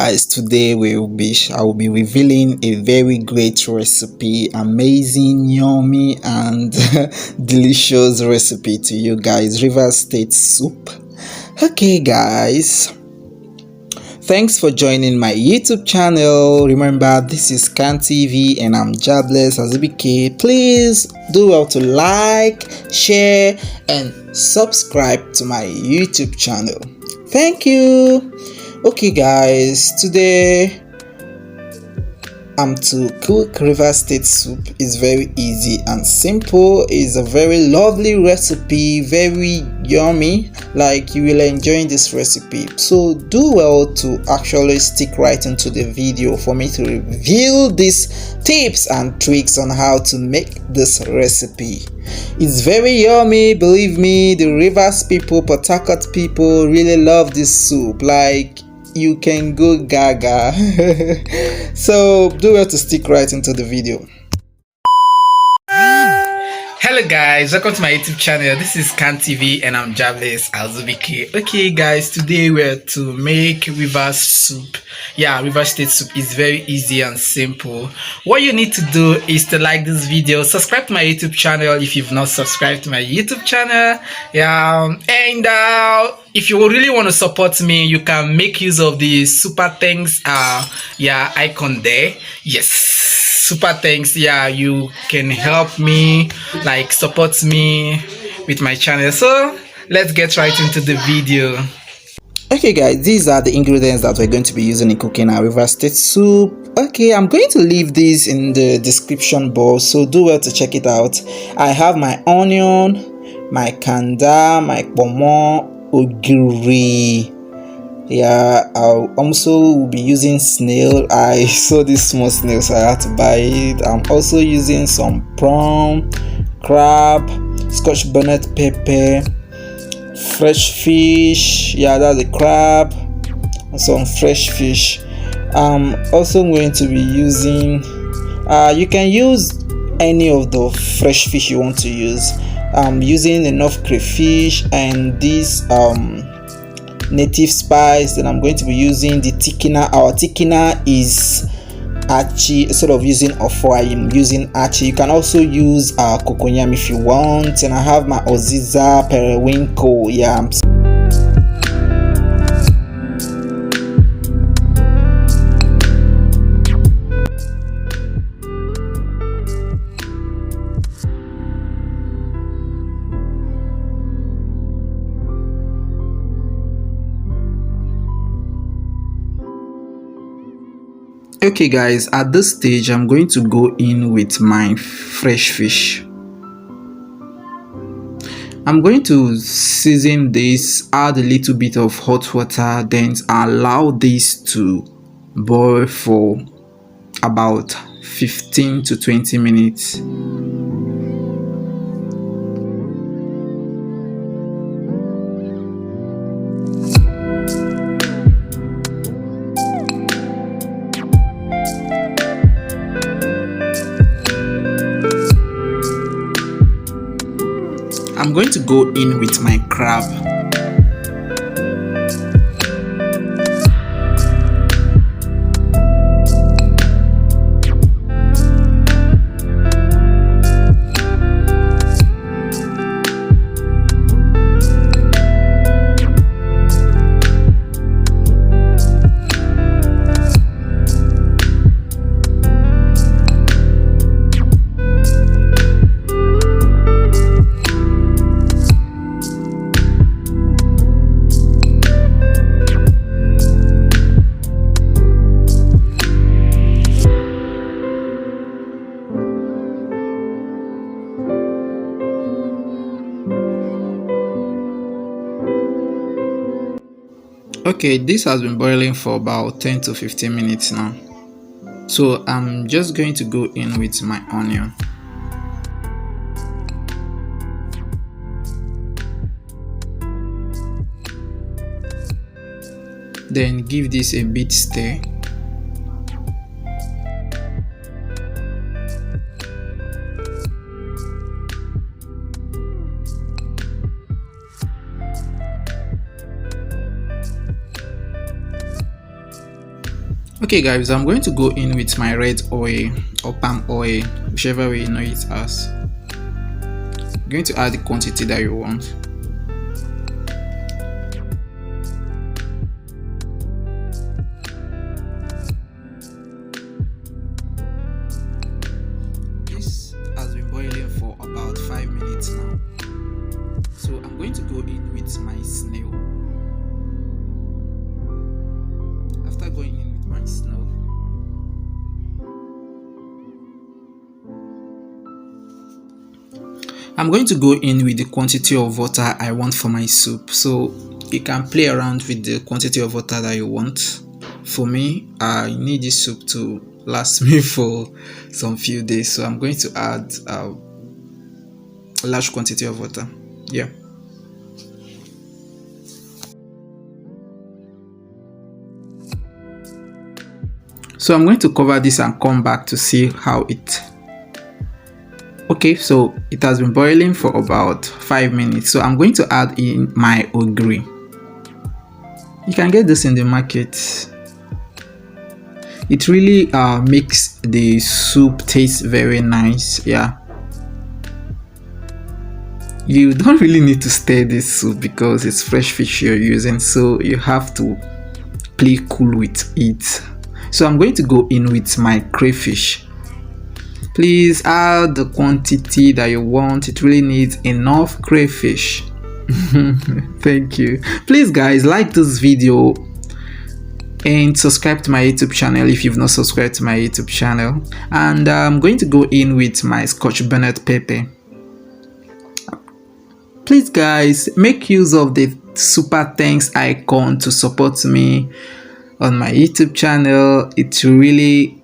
guys, today I will be revealing a very great recipe, amazing, yummy and delicious recipe to you guys, river state soup. Okay guys, thanks for joining my YouTube channel. Remember, this is Can TV and I'm jobless as BK. Please do well to like, share and subscribe to my YouTube channel. Thank you. Okay guys, today to cook river state soup is very easy and simple. It's a very lovely recipe, very yummy, like you will enjoy this recipe. So do well to actually stick right into the video for me to reveal these tips and tricks on how to make this recipe. It's very yummy, believe me. The rivers people, Port Harcourt people really love this soup, like you can go gaga. So do well to stick right into the video. Hello guys, welcome to my YouTube channel. This is Can TV and I'm jobless as BK. Okay guys, today we're to make river soup. Yeah, river state soup is very easy and simple. What you need to do is to like this video, subscribe to my YouTube channel if you've not subscribed to my YouTube channel. Yeah, and if you really want to support me, you can make use of the super thanks icon there. Yes, super thanks. Yeah, you can help me, like support me with my channel. So let's get right into the video. Okay guys, these are the ingredients that we're going to be using in cooking our river state soup. Okay, I'm going to leave this in the description box, so do well to check it out. I have my onion, my kanda, my kpomo, ogiri. Yeah, I'll also be using snail. I saw this small snail, so I had to buy it. I'm also using some prawn, crab, scotch bonnet pepper, fresh fish. Yeah, that's the crab, and some fresh fish. I'm also going to be using you can use any of the fresh fish you want to use. I'm using enough crayfish and this native spice. Then I'm going to be using the thickener. Our thickener is achi. Instead of using oforsoup, I'm using achi. You can also use cocoyam if you want. And I have my oziza, periwinkle. Yeah. Okay guys, at this stage I'm going to go in with my fresh fish. I'm going to season this, add a little bit of hot water, then allow this to boil for about 15 to 20 minutes. I'm going to go in with my crab. Okay, this has been boiling for about 10 to 15 minutes now. So I'm just going to go in with my onion. Then give this a bit stir. Okay guys, I'm going to go in with my red oil or palm oil, whichever way you know it as. I'm going to add the quantity that you want. This has been boiling for about 5 minutes now. So I'm going to go in with my snail. After going in with my snail, I'm going to go in with the quantity of water I want for my soup. So you can play around with the quantity of water that you want. For me, I need this soup to last me for some few days, so I'm going to add a large quantity of water. Yeah. So I'm going to cover this and come back to see how it. Okay, so it has been boiling for about 5 minutes. So I'm going to add in my ogiri. You can get this in the market. It really makes the soup taste very nice. Yeah. You don't really need to stir this soup because it's fresh fish you're using, so you have to play cool with it. So I'm going to go in with my crayfish. Please add the quantity that you want. It really needs enough crayfish. Thank you. Please guys, like this video and subscribe to my YouTube channel if you've not subscribed to my YouTube channel. And I'm going to go in with my scotch bonnet pepper. Please guys, make use of the super thanks icon to support me on my YouTube channel. It really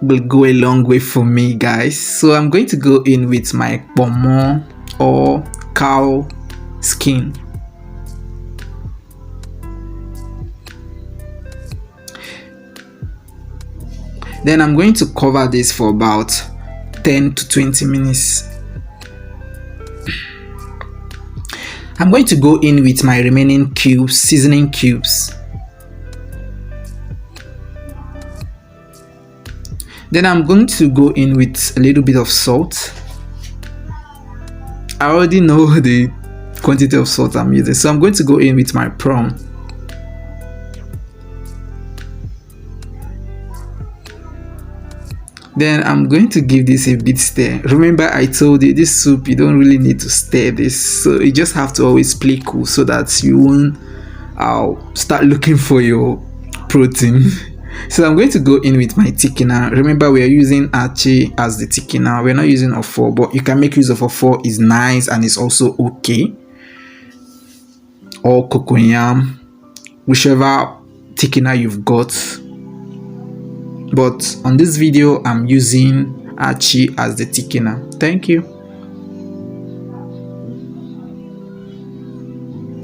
will go a long way for me guys. So I'm going to go in with my kpomo or cow skin. Then I'm going to cover this for about 10 to 20 minutes. I'm going to go in with my remaining cubes, seasoning cubes. Then I'm going to go in with a little bit of salt. I already know the quantity of salt I'm using, so I'm going to go in with my prawn. Then I'm going to give this a bit stir. Remember I told you this soup you don't really need to stir this, so you just have to always play cool so that you won't start looking for your protein. So I'm going to go in with my thickener. Remember we are using achi as the thickener. We're not using ofor, but you can make use of ofor. It's nice and it's also okay. Or cocoyam, whichever thickener you've got. But on this video I'm using achi as the thickener. Thank you.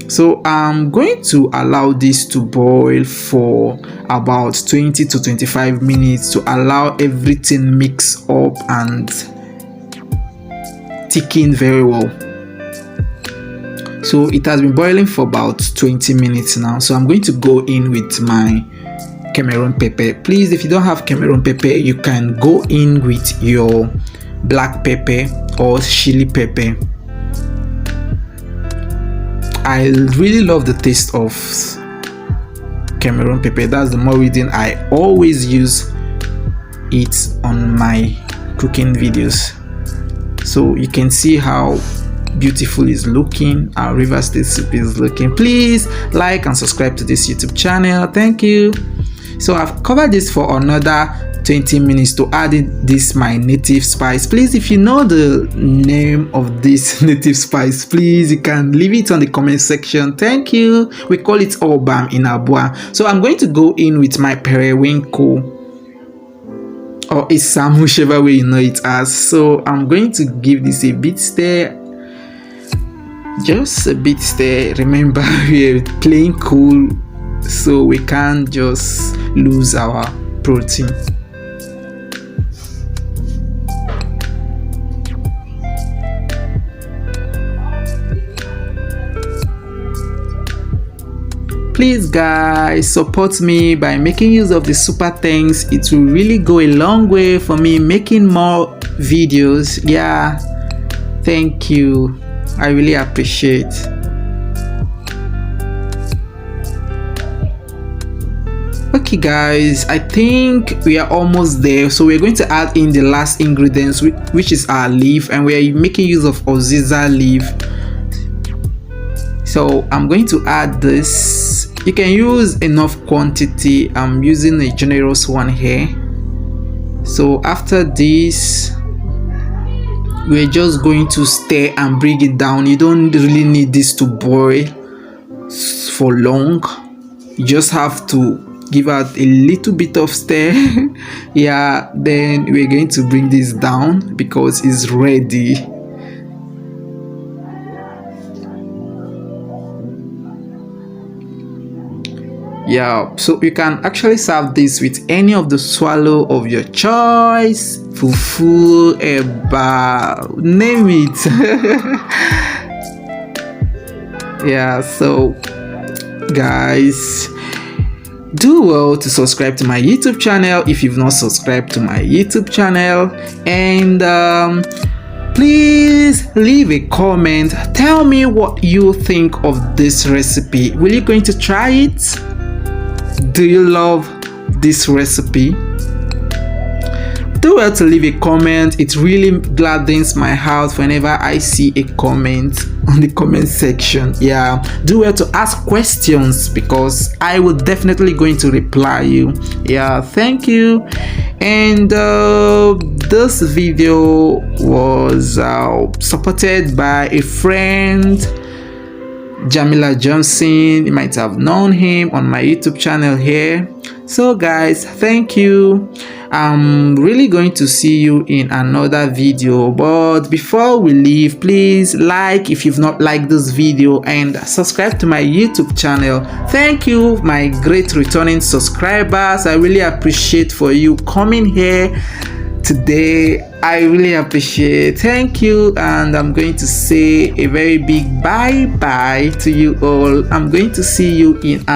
So I'm going to allow this to boil for about 20 to 25 minutes to allow everything mix up and thicken very well. So it has been boiling for about 20 minutes now. So I'm going to go in with my Cameroon pepper. Please, if you don't have Cameroon pepper, you can go in with your black pepper or chili pepper. I really love the taste of Cameroon pepper. That's the more reason I always use it on my cooking videos. So you can see how beautiful it's looking, our river state soup is looking. Please like and subscribe to this YouTube channel. Thank you. So I've covered this for another 20 minutes to add in this my native spice. Please, if you know the name of this native spice, please you can leave it on the comment section. Thank you. We call it obam in Abua. So I'm going to go in with my periwinkle or isam, whichever way you know it as. So I'm going to give this a bit stir, just a bit stir. Remember we're playing cool, so we can't just lose our protein. please guys, support me by making use of the super thanks. It will really go a long way for me making more videos. Yeah, thank you, I really appreciate. Okay guys, I think we are almost there, so we're going to add in the last ingredients, which is our leaf, and we're making use of oziza leaf. So I'm going to add this. You can use enough quantity. I'm using a generous one here. So after this, we're just going to stir and bring it down. You don't really need this to boil for long. You just have to give out a little bit of stir. Yeah, then we're going to bring this down because it's ready. Yeah, so you can actually serve this with any of the swallow of your choice, fufu, eba, name it. Yeah, so guys, do well to subscribe to my YouTube channel if you've not subscribed to my YouTube channel, and please leave a comment. Tell me what you think of this recipe. Will you going to try it? Do you love this recipe? Do well to leave a comment. It really gladdens my heart whenever I see a comment on the comment section. Yeah, do well to ask questions because I will definitely going to reply you. Yeah, thank you. And this video was supported by a friend, Jamila Johnson. You might have known him on my YouTube channel here. So guys, thank you. I'm really going to see you in another video, but before we leave, please like if you've not liked this video and subscribe to my YouTube channel. Thank you, my great returning subscribers. I really appreciate for you coming here today. I really appreciate. Thank you, and I'm going to say a very big bye bye to you all. I'm going to see you in